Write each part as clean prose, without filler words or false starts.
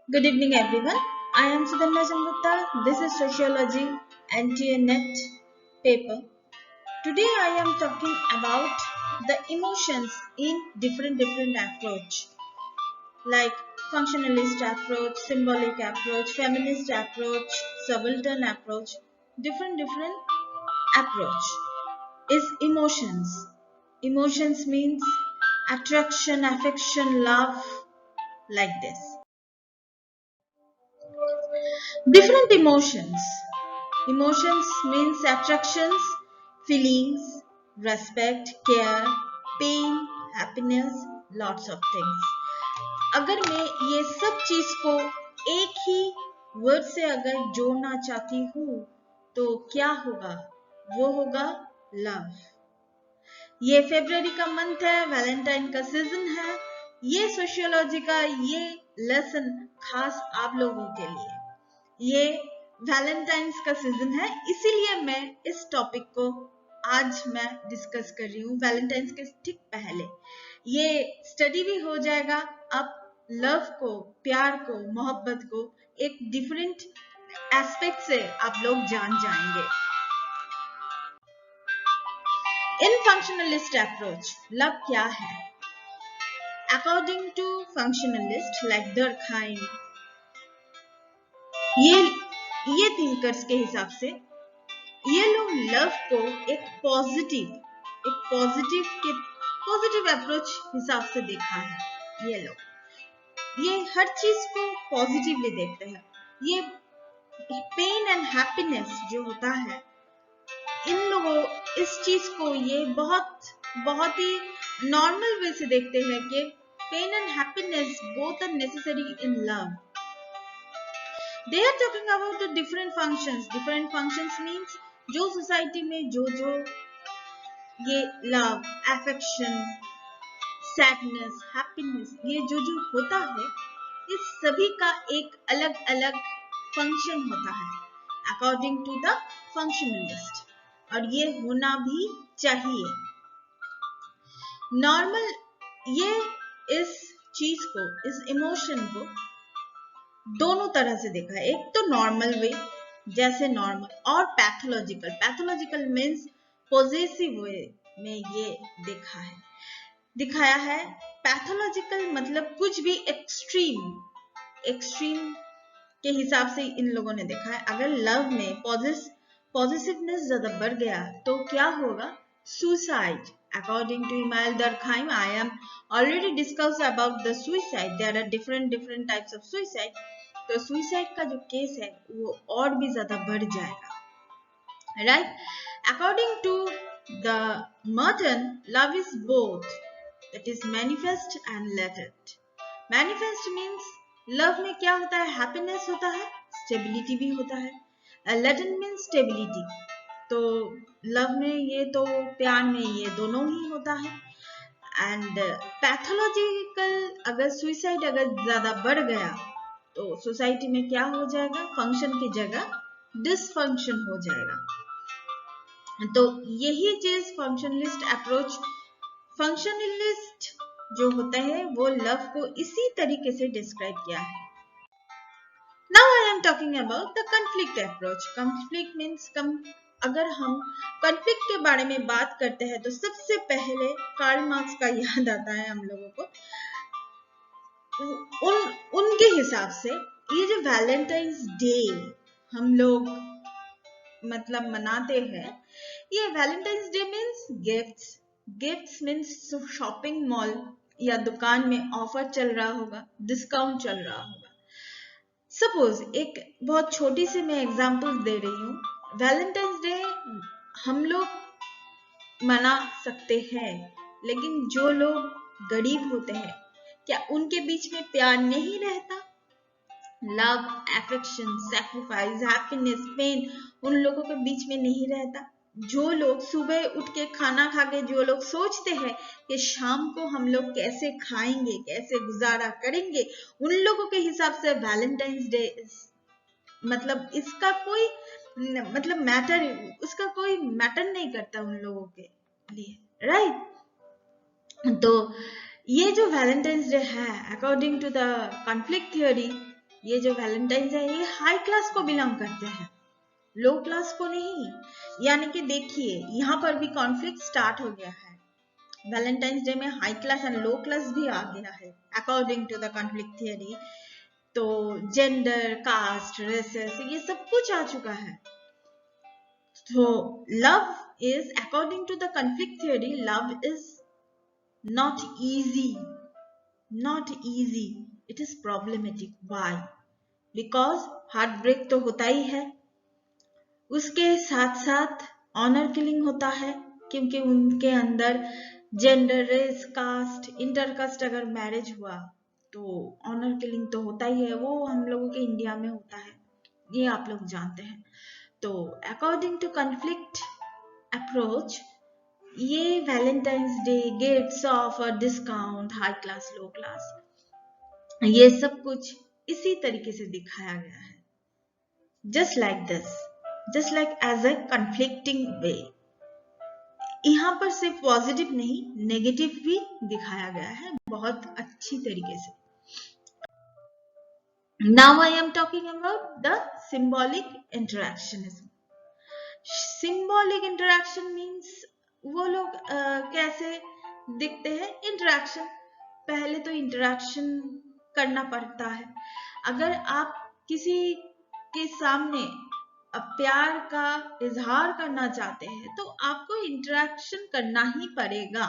Good evening, everyone. I am Sudhanya Gupta. This is Sociology NTA-NET paper. Today, I am talking about the emotions in different approach, like functionalist approach, symbolic approach, feminist approach, subaltern approach. Different approach is emotions. Emotions means attraction, affection, love, like this. Different emotions. Emotions means attractions, feelings, respect, care, pain, happiness, lots of things. अगर मैं ये सब चीज को एक ही word से अगर जोड़ना चाहती हूँ तो क्या होगा? वो होगा लव। ये फरवरी का मंथ है, वैलेंटाइन का सीजन है। ये सोशियोलॉजी का ये लेसन खास आप लोगों के लिए। ये वैलेंटाइंस का सीजन है, इसीलिए मैं इस टॉपिक को आज मैं डिस्कस कर रही हूँ वैलेंटाइंस के ठीक पहले। ये स्टडी भी हो जाएगा, आप लव को, प्यार को, मोहब्बत को एक डिफरेंट एस्पेक्ट से आप लोग जान जाएंगे। इन फंक्शनलिस्ट अप्रोच लव क्या है? According to functionalist like Durkheim, ये थिंकर्स के हिसाब से ये लोग लव को एक पॉजिटिव अप्रोच हिसाब से देखा है। ये हर चीज को पॉजिटिवली देखते हैं। ये पेन एंड हैप्पीनेस जो होता है, इन लोगों इस चीज को ये बहुत ही नॉर्मल वे से देखते हैं कि pain and happiness both are necessary in love. They are talking about the different functions. Different functions means जो सोसाइटी में जो ये लव, अफेक्शन, सैडनेस, हैप्पीनेस ये जो होता है, इस सभी का एक अलग अलग फंक्शन होता है अकॉर्डिंग टू द फंक्शनलिस्ट, और ये होना भी चाहिए। नॉर्मल ये इस चीज को, इस इमोशन को दोनों तरह से देखा है। एक तो नॉर्मल वे जैसे नॉर्मल, और पैथोलॉजिकल मीन्स पॉजिटिव वे में ये दिखाया है। पैथोलॉजिकल मतलब कुछ भी एक्सट्रीम के हिसाब से इन लोगों ने देखा है। अगर लव में पॉजिटिवनेस ज्यादा बढ़ गया तो क्या होगा? Suicide. According to Emile Durkheim, I am already discussed about the suicide. There are different types of suicide. तो सुसाइड का जो केस है वो और भी ज्यादा बढ़ जाएगा, right? According to the Merton, love is both, that is manifest and latent. Manifest means love में क्या होता है? हैप्पीनेस होता है, स्टेबिलिटी भी होता है। latent means stability. तो लव में ये तो प्यार में ये दोनों ही होता है। एंड पैथोलॉजिकल अगर सुसाइड अगर ज्यादा बढ़ गया तो सोसाइटी में क्या हो जाएगा? फंक्शन की जगह डिसफंक्शन हो जाएगा। तो यही चीज फंक्शनलिस्ट जो होता है वो लव को इसी तरीके से डिस्क्राइब किया है। Now I am talking about the conflict approach. Conflict means अगर हम कॉन्फ्लिक्ट के बारे में बात करते हैं तो सबसे पहले कार्ल मार्क्स का याद आता है हम लोगों को। उनके हिसाब से ये जो वैलेंटाइंस डे हम लोग मतलब मनाते हैं, ये Valentine's day means gifts means shopping mall या दुकान में ऑफर चल रहा होगा, डिस्काउंट चल रहा होगा। सपोज एक बहुत छोटी सी मैं एग्जांपल दे रही हूँ। वैलेंटाइंस डे हम लोग मना सकते हैं, लेकिन जो लोग गरीब होते हैं क्या उनके बीच में प्यार नहीं रहता? Love, affection, sacrifice, happiness, pain उन लोगों के बीच में नहीं रहता? जो लोग सुबह उठ के खाना खा के जो लोग सोचते हैं कि शाम को हम लोग कैसे खाएंगे, कैसे गुजारा करेंगे, उन लोगों के हिसाब से वैलेंटाइंस डे मतलब इसका कोई मतलब उसका कोई मैटर नहीं करता उन लोगों के लिए, राइट? तो ये जो वैलेंटाइंस डे है according to the conflict theory, ये जो वैलेंटाइंस है ये हाई क्लास को बिलोंग करते हैं, लो क्लास को नहीं। यानी कि देखिए यहाँ पर भी कॉन्फ्लिक्ट स्टार्ट हो गया है। वैलेंटाइंस डे में high class and low class भी आ गया है according to the conflict theory. तो जेंडर, कास्ट, रेसेस ये सब कुछ आ चुका है। तो love is according to the conflict theory, love is not easy, not easy, it is problematic. Why? Because heartbreak तो होता ही है, उसके साथ साथ ऑनर किलिंग होता है, क्योंकि उनके अंदर जेंडर, रेस, कास्ट, इंटरकास्ट अगर मैरिज हुआ तो ऑनर किलिंग तो होता ही है। वो हम लोगों के इंडिया में होता है, ये आप लोग जानते हैं। तो अकॉर्डिंग टू कॉन्फ्लिक्ट अप्रोच, ये Valentine's day, gifts, offer, discount, high class, low class, ये सब कुछ इसी तरीके से दिखाया गया है। Just like this, just like as a conflicting way. यहाँ पर सिर्फ पॉजिटिव नहीं, नेगेटिव भी दिखाया गया है बहुत अच्छी तरीके से। Now I am talking about the symbolic interactionism. Symbolic interaction means वो लोग कैसे दिखते हैं। इंटरैक्शन, पहले तो इंटरैक्शन करना पड़ता है। अगर आप किसी के सामने प्यार का इजहार करना चाहते हैं तो आपको इंटरैक्शन करना ही पड़ेगा।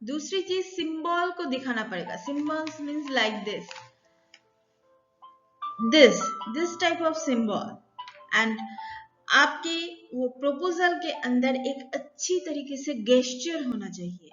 दूसरी चीज, सिंबल को दिखाना पड़ेगा। Symbols means like this type of symbol. And आपके वो प्रपोजल के अंदर एक अच्छी तरीके से गेस्चर होना चाहिए,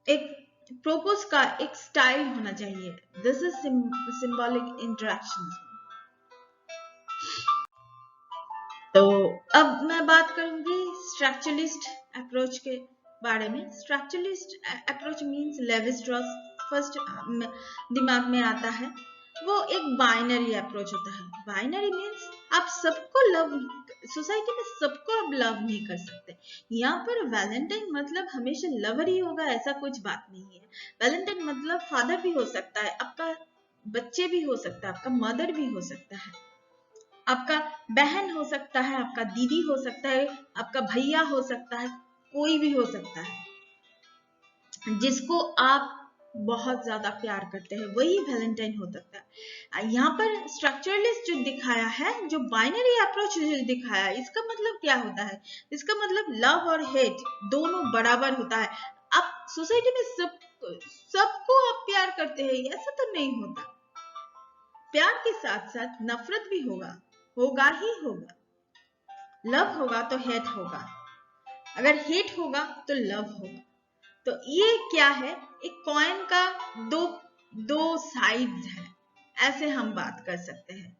एक प्रपोज का एक स्टाइल होना चाहिए। This is symbolic interaction. तो अब मैं बात करूंगी स्ट्रक्चरलिस्ट अप्रोच के बारे में। Structuralist approach means levy-straws first दिमाग में आता है। वो एक बाइनरी अप्रोच होता है। बाइनरी मीन्स आप सबको लव, सोसाइटी में सबको आप लव नहीं कर सकते। यहाँ पर वैलेंटाइन मतलब हमेशा लवर ही होगा ऐसा कुछ बात नहीं है। वैलेंटाइन मतलब फादर भी हो सकता है, आपका बच्चे भी हो सकता है, आपका मदर भी हो सकता है, आपका बहन हो सकता है, आपका दीदी हो सकता है, आपका भैया हो सकता है, कोई भी हो सकता है जिसको आप बहुत ज्यादा प्यार करते हैं, वही वैलेंटाइन हो सकता है। यहाँ पर स्ट्रक्चरलिस्ट जो दिखाया है, जो बाइनरी अप्रोच जो दिखाया है, इसका मतलब क्या होता है? इसका मतलब लव और हेट दोनों बराबर होता है। आप सोसाइटी में सबको आप प्यार करते हैं, ऐसा तो नहीं होता। प्यार के साथ साथ नफरत भी होगा ही होगा। लव होगा तो हेट होगा, अगर हेट होगा तो लव होगा। तो ये क्या है? एक कॉइन का दो साइड्स है, ऐसे हम बात कर सकते हैं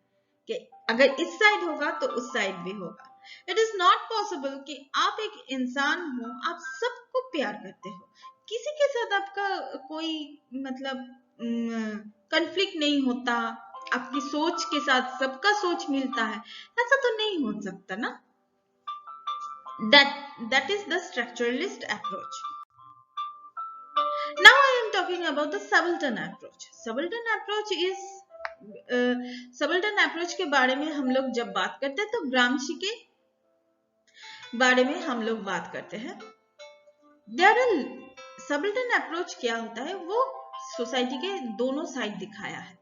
कि अगर इस साइड होगा तो उस साइड भी होगा। इट इज नॉट पॉसिबल कि आप एक इंसान हो, आप सबको प्यार करते हो, किसी के साथ आपका कोई मतलब कॉन्फ्लिक्ट नहीं होता, आपकी सोच के साथ सबका सोच मिलता है, ऐसा तो नहीं हो सकता ना। That is the structuralist approach. Now I am talking about the subaltern approach. Subaltern approach is subaltern approach के बारे में हम लोग जब बात करते हैं तो ग्रामशी के बारे में हम लोग बात करते हैं। subaltern approach क्या होता है? वो सोसाइटी के दोनों साइड दिखाया है।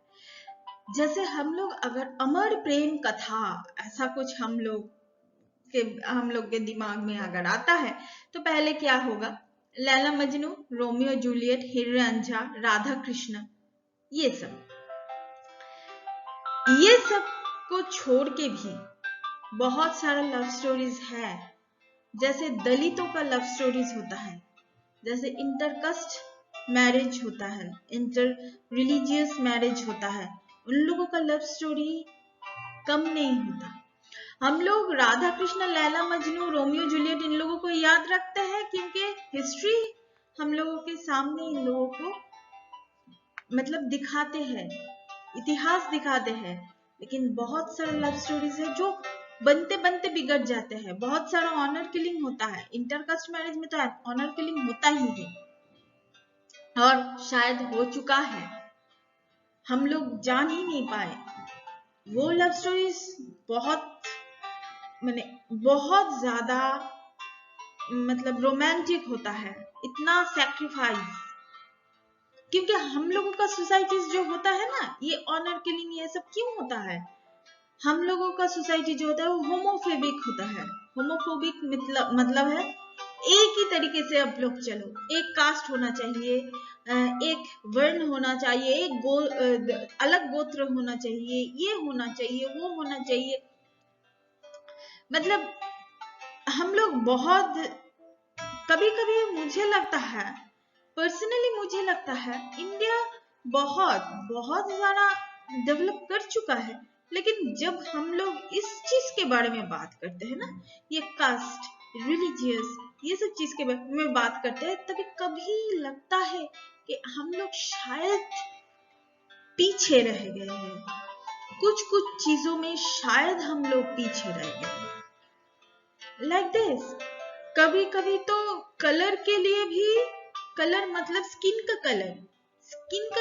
जैसे हम लोग अगर अमर प्रेम कथा ऐसा कुछ हम लोग के दिमाग में अगर आता है तो पहले क्या होगा? लैला मजनू, रोमियो जूलियट, हीर रांझा, राधा कृष्ण, ये सब को छोड़ के भी बहुत सारा लव स्टोरीज है। जैसे दलितों का लव स्टोरीज होता है, जैसे इंटरकास्ट मैरिज होता है, इंटर रिलीजियस मैरिज होता है, उन लोगों का लव स्टोरी कम नहीं होता। हम लोग राधा कृष्ण, लैला मजनू, रोमियो जूलियट इन लोगों को याद रखते हैं क्योंकि हिस्ट्री हम लोगों के सामने इन लोगों को मतलब दिखाते हैं, इतिहास दिखाते हैं। लेकिन बहुत सारे लव स्टोरीज है जो बनते बनते बिगड़ जाते हैं। बहुत सारा ऑनर किलिंग होता है। इंटरकास्ट मैरिज में तो ऑनर किलिंग होता ही है और शायद हो चुका है। हम लोग जान ही नहीं पाए। वो लव स्टोरीज बहुत ज्यादा मतलब रोमांटिक होता है, इतना सैक्रिफाइस, क्योंकि हम लोगों का सोसाइटीज जो होता है ना, ये ऑनर किलिंग ये सब क्यों होता है? हम लोगों का सोसाइटी जो होता है वो होमोफोबिक होता है। होमोफोबिक मतलब है एक ही तरीके से आप लोग चलो, एक कास्ट होना चाहिए, एक वर्ण होना चाहिए, एक अलग गोत्र होना चाहिए, ये होना चाहिए, वो होना चाहिए। मतलब हम लोग बहुत, कभी कभी मुझे लगता है, पर्सनली मुझे लगता है इंडिया बहुत बहुत ज्यादा डेवलप कर चुका है, लेकिन जब हम लोग इस चीज के बारे में बात करते हैं ना, ये कास्ट, रिलीजियस, ये सब चीज के बारे में बात करते हैं, तभी कभी लगता है कि हम लोग शायद पीछे रह गए हैं, कुछ कुछ चीजों में शायद हम लोग पीछे रह गए। लाइक दिस, कभी कभी तो कलर के लिए भी, कलर मतलब स्किन का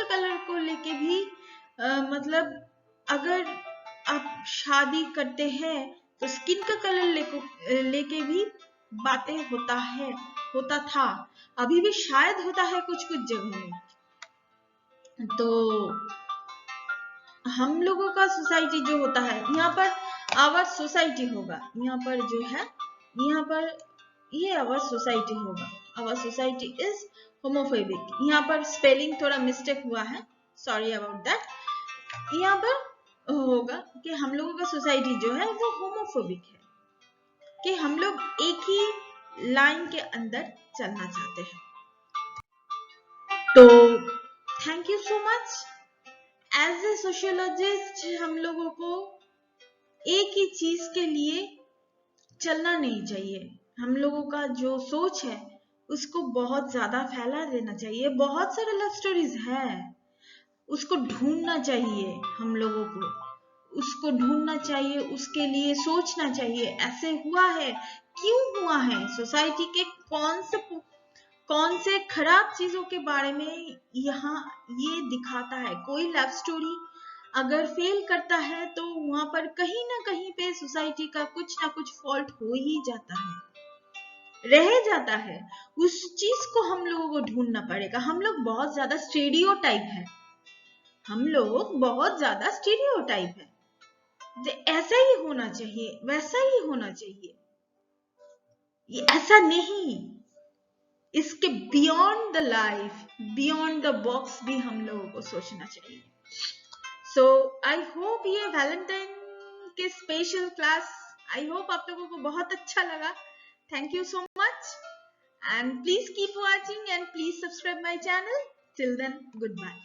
कलर को लेके भी मतलब अगर आप शादी करते हैं तो स्किन का कलर लेके भी बातें होता था, अभी भी शायद होता है कुछ कुछ जगह में। तो हम लोगों का सोसाइटी जो होता है, यहाँ पर आवर सोसाइटी होगा, यहाँ पर जो है, यहाँ पर ये आवर सोसाइटी होगा। Our society is homophobic. यहाँ पर स्पेलिंग थोड़ा मिस्टेक हुआ है, सॉरी अबाउट दैट। यहाँ पर होगा कि हम लोगों का सोसाइटी जो है वो होमोफोबिक है, कि हम लोग एक ही लाइन के अंदर चलना चाहते हैं। तो thank you so much. As a sociologist हम लोगों को एक ही चीज के लिए चलना नहीं चाहिए। हम लोगों का जो सोच है उसको बहुत ज्यादा फैला देना चाहिए। बहुत सारे लव स्टोरीज है, उसको ढूंढना चाहिए, हम लोगों को उसको ढूंढना चाहिए, उसके लिए सोचना चाहिए, ऐसे हुआ है, क्यों हुआ है, सोसाइटी के कौन से खराब चीजों के बारे में यहाँ ये दिखाता है। कोई लव स्टोरी अगर फेल करता है तो वहां पर कहीं ना कहीं पे सोसाइटी का कुछ ना कुछ फॉल्ट हो ही जाता है, रह जाता है। उस चीज को हम लोगों को ढूंढना पड़ेगा। हम लोग बहुत ज्यादा स्टीरियोटाइप है, हम लोग बहुत ज्यादा स्टीरियोटाइप है, ऐसा ही होना चाहिए, वैसा ही होना चाहिए, ये ऐसा नहीं, इसके beyond the life, beyond the box भी हम लोगों को सोचना चाहिए। सो आई होप ये वैलेंटाइन के स्पेशल क्लास, आई होप आप लोगों को बहुत अच्छा लगा। Thank you so much and please keep watching and please subscribe my channel. Till then, goodbye.